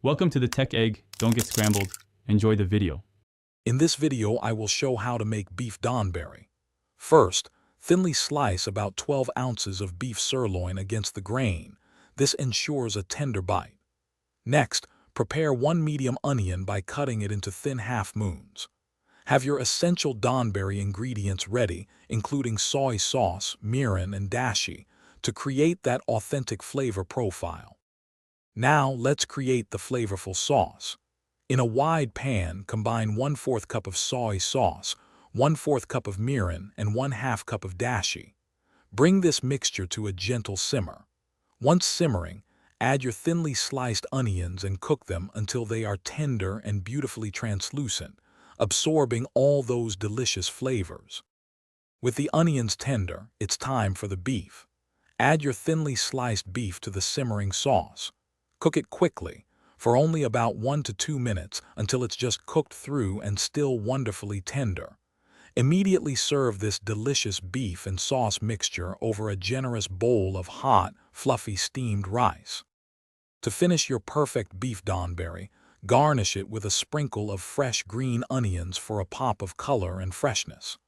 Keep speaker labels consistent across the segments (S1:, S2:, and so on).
S1: Welcome to the Tech Egg. Don't get scrambled. Enjoy the video.
S2: In this video, I will show how to make beef Donburi. First, thinly slice about 12 ounces of beef sirloin against the grain. This ensures a tender bite. Next, prepare 1 medium onion by cutting it into thin half-moons. Have your essential Donburi ingredients ready, including soy sauce, mirin, and dashi, to create that authentic flavor profile. Now, let's create the flavorful sauce. In a wide pan, combine 1/4 cup of soy sauce, 1/4 cup of mirin, and 1/2 cup of dashi. Bring this mixture to a gentle simmer. Once simmering, add your thinly sliced onions and cook them until they are tender and beautifully translucent, absorbing all those delicious flavors. With the onions tender, it's time for the beef. Add your thinly sliced beef to the simmering sauce. Cook it quickly, for only about 1 to 2 minutes until it's just cooked through and still wonderfully tender. Immediately serve this delicious beef and sauce mixture over a generous bowl of hot, fluffy steamed rice. To finish your perfect beef Donburi, garnish it with a sprinkle of fresh green onions for a pop of color and freshness.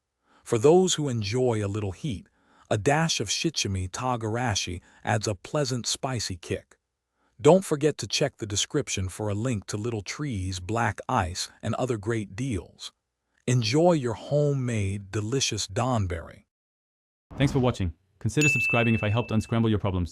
S2: For those who enjoy a little heat, a dash of shichimi togarashi adds a pleasant spicy kick. Don't forget to check the description for a link to Little Tree's black ice and other great deals. Enjoy your homemade, delicious Donburi.
S1: Thanks for watching. Consider subscribing if I helped unscramble your problems.